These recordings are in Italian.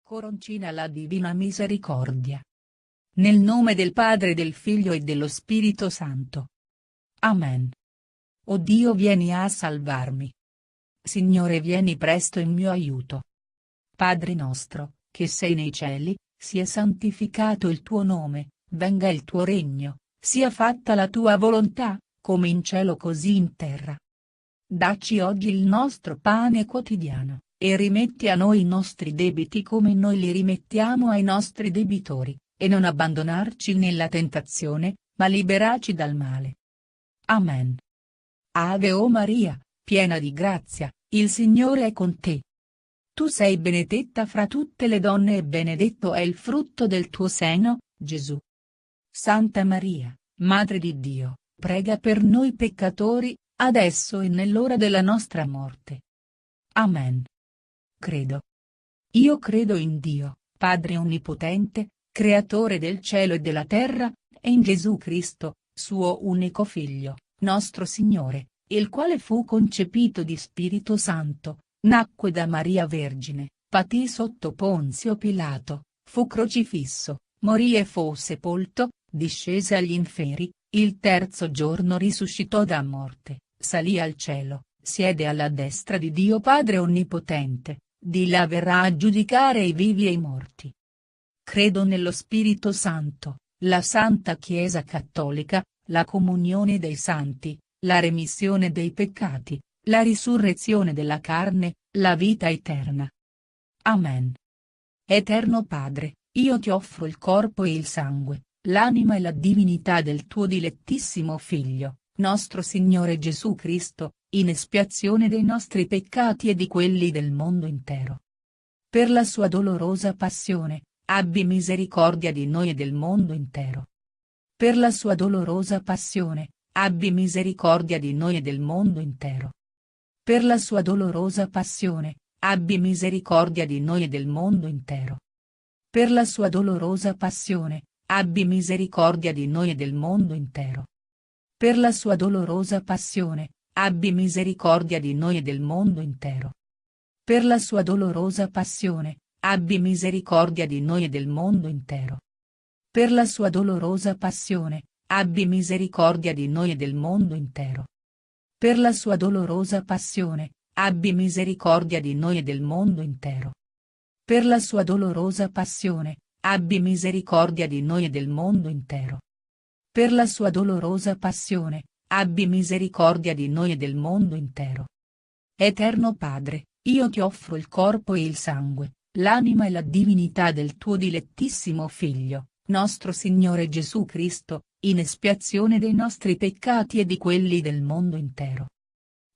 Coroncina la Divina Misericordia. Nel nome del Padre, del Figlio e dello Spirito Santo. Amen. O Dio, vieni a salvarmi. Signore, vieni presto in mio aiuto. Padre nostro, che sei nei cieli, sia santificato il tuo nome, venga il tuo regno, sia fatta la tua volontà, come in cielo così in terra. Dacci oggi il nostro pane quotidiano, e rimetti a noi i nostri debiti come noi li rimettiamo ai nostri debitori, e non abbandonarci nella tentazione, ma liberaci dal male. Amen. Ave o Maria, piena di grazia, il Signore è con te. Tu sei benedetta fra tutte le donne e benedetto è il frutto del tuo seno, Gesù. Santa Maria, Madre di Dio, prega per noi peccatori, adesso e nell'ora della nostra morte. Amen. Credo. Io credo in Dio, Padre Onnipotente, Creatore del cielo e della terra, e in Gesù Cristo, suo unico Figlio, nostro Signore, il quale fu concepito di Spirito Santo, nacque da Maria Vergine, patì sotto Ponzio Pilato, fu crocifisso, morì e fu sepolto, discese agli inferi, il terzo giorno risuscitò da morte, salì al cielo, siede alla destra di Dio Padre Onnipotente, di là verrà a giudicare i vivi e i morti. Credo nello Spirito Santo, la Santa Chiesa Cattolica, la comunione dei santi, la remissione dei peccati, la risurrezione della carne, la vita eterna. Amen. Eterno Padre, io ti offro il corpo e il sangue, l'anima e la divinità del tuo dilettissimo Figlio, nostro Signore Gesù Cristo, in espiazione dei nostri peccati e di quelli del mondo intero. Per la sua dolorosa passione, abbi misericordia di noi e del mondo intero. Per la sua dolorosa passione, abbi misericordia di noi e del mondo intero. Per la sua dolorosa passione, abbi misericordia di noi e del mondo intero. Per la sua dolorosa passione, abbi misericordia di noi e del mondo intero. Per la sua dolorosa passione, abbi misericordia di noi e del mondo intero. Per la sua dolorosa passione, abbi misericordia di noi e del mondo intero. Per la sua dolorosa passione, abbi misericordia di noi e del mondo intero. Per la sua dolorosa passione, abbi misericordia di noi e del mondo intero. Per la sua dolorosa passione, abbi misericordia di noi e del mondo intero. Per la sua dolorosa passione, abbi misericordia di noi e del mondo intero. Eterno Padre, io ti offro il corpo e il sangue, l'anima e la divinità del tuo dilettissimo Figlio, nostro Signore Gesù Cristo, in espiazione dei nostri peccati e di quelli del mondo intero.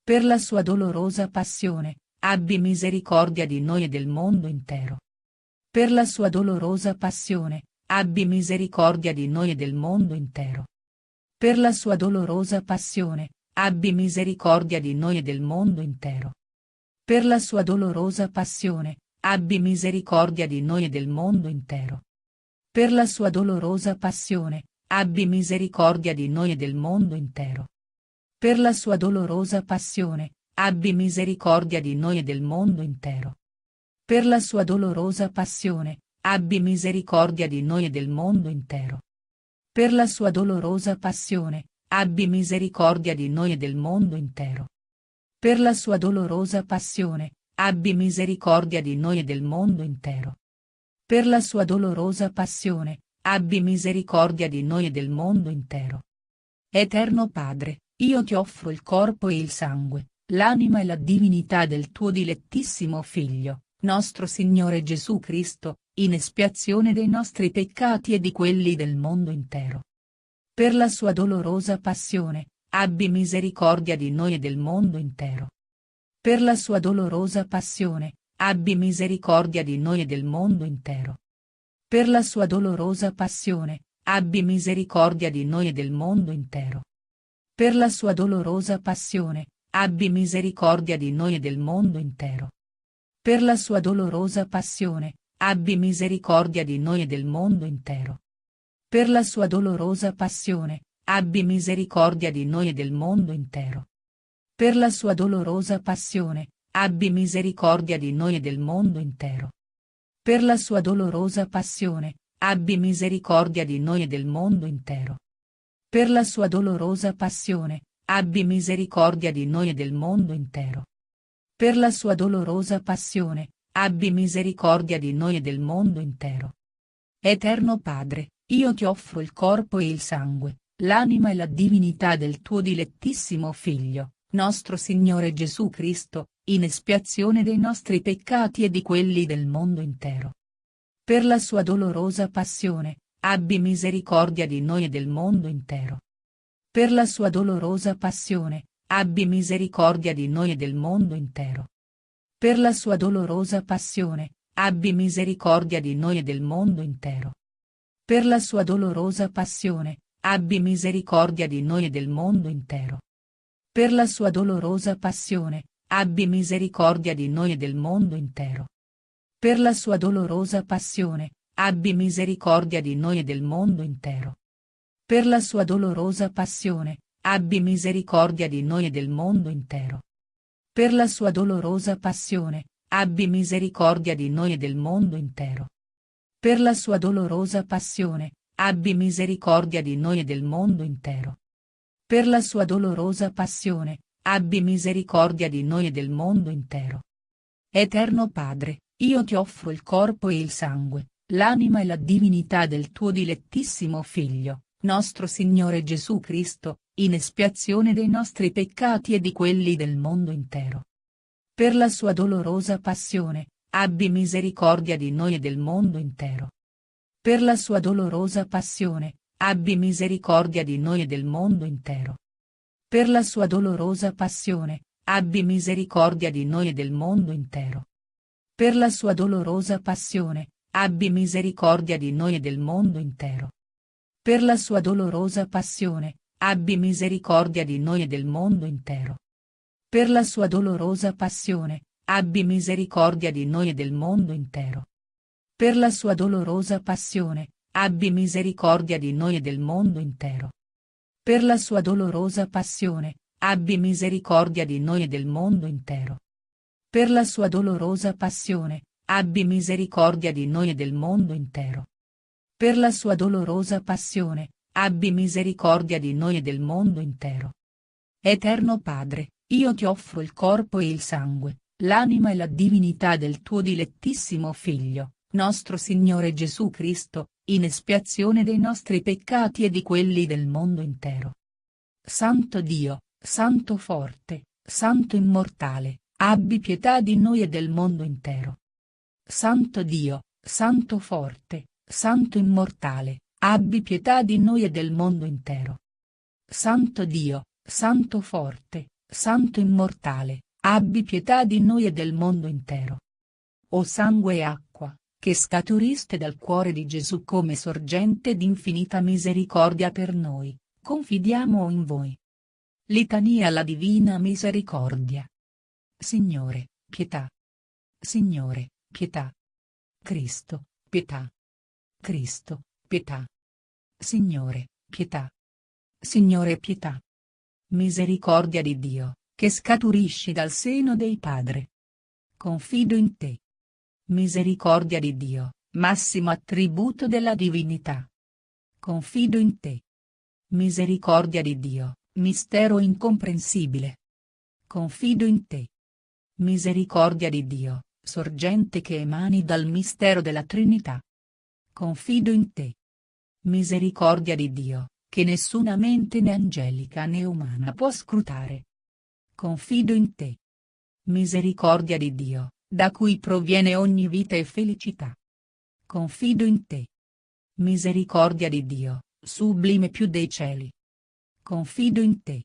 Per la sua dolorosa passione, abbi misericordia di noi e del mondo intero. Per la sua dolorosa passione, abbi misericordia di noi e del mondo intero. Per la sua dolorosa passione, abbi misericordia di noi e del mondo intero. Per la sua dolorosa passione, abbi misericordia di noi e del mondo intero. Per la sua dolorosa passione, abbi misericordia di noi e del mondo intero. Per la sua dolorosa passione, abbi misericordia di noi e del mondo intero. Per la sua dolorosa passione, abbi misericordia di noi e del mondo intero. Per la sua dolorosa passione, abbi misericordia di noi e del mondo intero. Per la sua dolorosa passione, abbi misericordia di noi e del mondo intero. Per la sua dolorosa passione, abbi misericordia di noi e del mondo intero. Eterno Padre, io ti offro il corpo e il sangue, l'anima e la divinità del tuo dilettissimo Figlio, nostro Signore Gesù Cristo, in espiazione dei nostri peccati e di quelli del mondo intero. Per la sua dolorosa passione, abbi misericordia di noi e del mondo intero. Per la sua dolorosa passione, abbi misericordia di noi e del mondo intero. Per la sua dolorosa passione, abbi misericordia di noi e del mondo intero. Per la sua dolorosa passione, abbi misericordia di noi e del mondo intero. Per la sua dolorosa passione, abbi misericordia di noi e del mondo intero. Per la sua dolorosa passione, abbi misericordia di noi e del mondo intero. Per la sua dolorosa passione, abbi misericordia di noi e del mondo intero. Per la sua dolorosa passione, abbi misericordia di noi e del mondo intero. Per la sua dolorosa passione, abbi misericordia di noi e del mondo intero. Per la sua dolorosa passione, abbi misericordia di noi e del mondo intero. Eterno Padre, io ti offro il corpo e il sangue, l'anima e la divinità del tuo dilettissimo Figlio, nostro Signore Gesù Cristo, in espiazione dei nostri peccati e di quelli del mondo intero. Per la sua dolorosa passione, abbi misericordia di noi e del mondo intero. Per la sua dolorosa passione, abbi misericordia di noi e del mondo intero. Per la sua dolorosa passione, abbi misericordia di noi e del mondo intero. Per la sua dolorosa passione, abbi misericordia di noi e del mondo intero. Per la sua dolorosa passione, abbi misericordia di noi e del mondo intero. Per la sua dolorosa passione, abbi misericordia di noi e del mondo intero. Per la sua dolorosa passione, abbi misericordia di noi e del mondo intero. Per la sua dolorosa passione, abbi misericordia di noi e del mondo intero. Per la sua dolorosa passione, abbi misericordia di noi e del mondo intero. Per la sua dolorosa passione, abbi misericordia di noi e del mondo intero. Eterno Padre, io ti offro il corpo e il sangue, l'anima e la divinità del tuo dilettissimo Figlio, nostro Signore Gesù Cristo, in espiazione dei nostri peccati e di quelli del mondo intero. Per la sua dolorosa passione, abbi misericordia di noi e del mondo intero. Per la sua dolorosa passione, abbi misericordia di noi e del mondo intero. Per la sua dolorosa passione, abbi misericordia di noi e del mondo intero. Per la sua dolorosa passione, abbi misericordia di noi e del mondo intero. Per la sua dolorosa passione, abbi misericordia di noi e del mondo intero. Per la sua dolorosa passione, abbi misericordia di noi e del mondo intero. Per la sua dolorosa passione, abbi misericordia di noi e del mondo intero. Per la sua dolorosa passione, abbi misericordia di noi e del mondo intero. Per la sua dolorosa passione, abbi misericordia di noi e del mondo intero. Per la sua dolorosa passione, abbi misericordia di noi e del mondo intero. Eterno Padre, io ti offro il corpo e il sangue, l'anima e la divinità del tuo dilettissimo Figlio, nostro Signore Gesù Cristo, in espiazione dei nostri peccati e di quelli del mondo intero. Santo Dio, Santo forte, Santo immortale, abbi pietà di noi e del mondo intero. Santo Dio, Santo forte, Santo immortale, abbi pietà di noi e del mondo intero. Santo Dio, Santo forte, Santo immortale, abbi pietà di noi e del mondo intero. O sangue e acqua, che scaturiste dal cuore di Gesù come sorgente d'infinita misericordia per noi, confidiamo in voi. Litania alla Divina Misericordia. Signore, pietà. Signore, pietà. Cristo, pietà. Cristo, pietà. Signore, pietà. Signore, pietà. Misericordia di Dio, che scaturisci dal seno dei Padri. Confido in te. Misericordia di Dio, massimo attributo della divinità. Confido in te. Misericordia di Dio, mistero incomprensibile. Confido in te. Misericordia di Dio, sorgente che emani dal mistero della Trinità. Confido in te. Misericordia di Dio, che nessuna mente né angelica né umana può scrutare. Confido in te. Misericordia di Dio, da cui proviene ogni vita e felicità. Confido in te. Misericordia di Dio, sublime più dei cieli. Confido in te.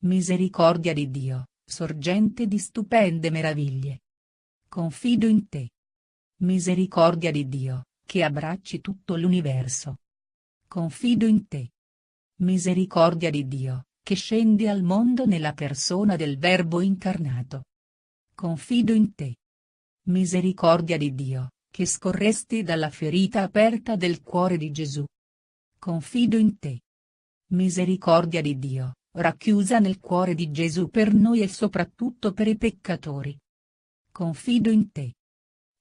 Misericordia di Dio, sorgente di stupende meraviglie. Confido in te. Misericordia di Dio, che abbracci tutto l'universo. Confido in te. Misericordia di Dio, che scendi al mondo nella persona del Verbo incarnato. Confido in te. Misericordia di Dio, che scorresti dalla ferita aperta del cuore di Gesù. Confido in te. Misericordia di Dio, racchiusa nel cuore di Gesù per noi e soprattutto per i peccatori. Confido in te.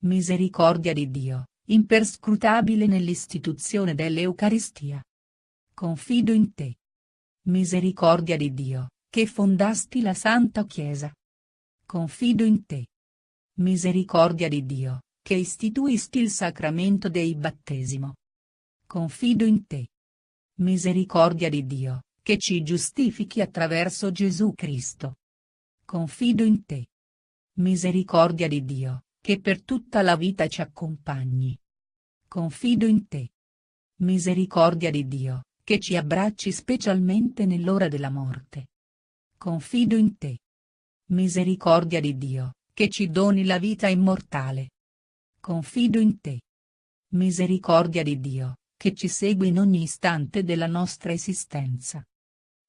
Misericordia di Dio, imperscrutabile nell'istituzione dell'Eucaristia. Confido in te. Misericordia di Dio, che fondasti la Santa Chiesa. Confido in te. Misericordia di Dio, che istituisti il sacramento dei battesimo. Confido in te. Misericordia di Dio, che ci giustifichi attraverso Gesù Cristo. Confido in te. Misericordia di Dio, che per tutta la vita ci accompagni. Confido in te. Misericordia di Dio, che ci abbracci specialmente nell'ora della morte. Confido in te. Misericordia di Dio, che ci doni la vita immortale. Confido in te. Misericordia di Dio, che ci segui in ogni istante della nostra esistenza.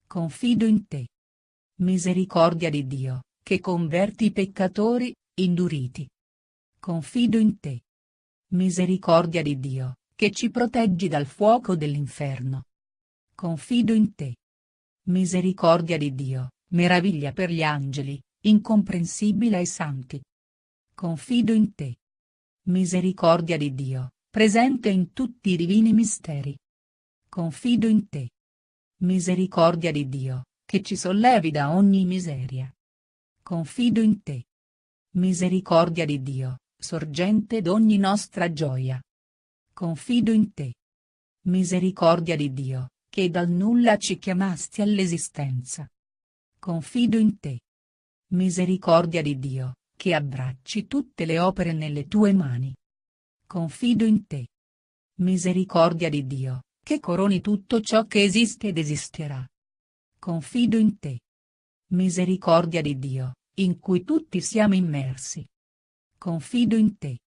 Confido in te. Misericordia di Dio, che converti i peccatori, induriti. Confido in te. Misericordia di Dio, che ci proteggi dal fuoco dell'inferno. Confido in te. Misericordia di Dio, meraviglia per gli angeli, incomprensibile ai santi. Confido in te. Misericordia di Dio, presente in tutti i divini misteri. Confido in te. Misericordia di Dio, che ci sollevi da ogni miseria. Confido in te. Misericordia di Dio, sorgente d'ogni nostra gioia. Confido in te. Misericordia di Dio, che dal nulla ci chiamasti all'esistenza. Confido in te. Misericordia di Dio, che abbracci tutte le opere nelle tue mani. Confido in te. Misericordia di Dio, che coroni tutto ciò che esiste ed esisterà. Confido in te. Misericordia di Dio, in cui tutti siamo immersi. Confido in te.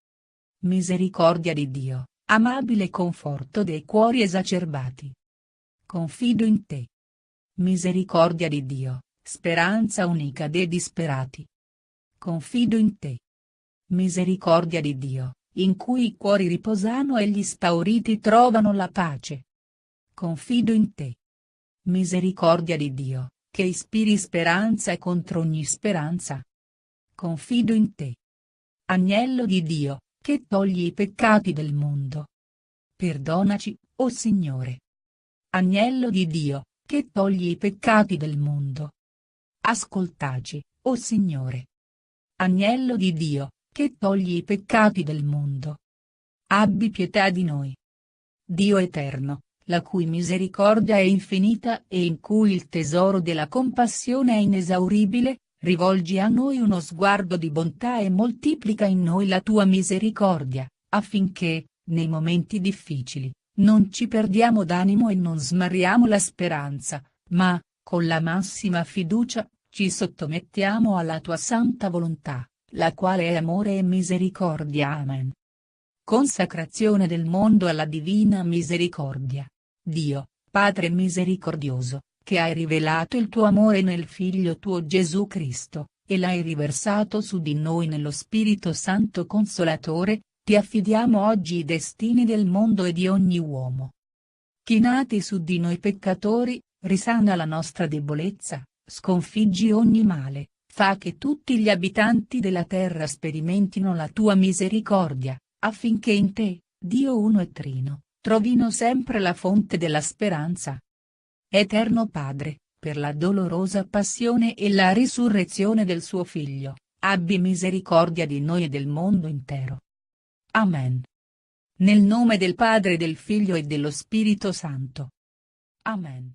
Misericordia di Dio, amabile conforto dei cuori esacerbati. Confido in te. Misericordia di Dio, speranza unica dei disperati. Confido in te. Misericordia di Dio, in cui i cuori riposano e gli spauriti trovano la pace. Confido in te. Misericordia di Dio, che ispiri speranza e contro ogni speranza. Confido in te. Agnello di Dio, che togli i peccati del mondo. Perdonaci, o Signore. Agnello di Dio, che togli i peccati del mondo. Ascoltaci, o Signore. Agnello di Dio, che togli i peccati del mondo. Abbi pietà di noi. Dio eterno, la cui misericordia è infinita e in cui il tesoro della compassione è inesauribile, rivolgi a noi uno sguardo di bontà e moltiplica in noi la tua misericordia, affinché, nei momenti difficili, non ci perdiamo d'animo e non smarriamo la speranza, ma, con la massima fiducia, ci sottomettiamo alla tua santa volontà, la quale è amore e misericordia. Amen. Consacrazione del mondo alla divina misericordia. Dio, Padre misericordioso, che hai rivelato il tuo amore nel Figlio tuo Gesù Cristo, e l'hai riversato su di noi nello Spirito Santo Consolatore, ti affidiamo oggi i destini del mondo e di ogni uomo. Chinati su di noi peccatori, risana la nostra debolezza, sconfiggi ogni male, fa che tutti gli abitanti della terra sperimentino la tua misericordia, affinché in te, Dio uno e trino, trovino sempre la fonte della speranza. Eterno Padre, per la dolorosa passione e la risurrezione del suo Figlio, abbi misericordia di noi e del mondo intero. Amen. Nel nome del Padre, del Figlio e dello Spirito Santo. Amen.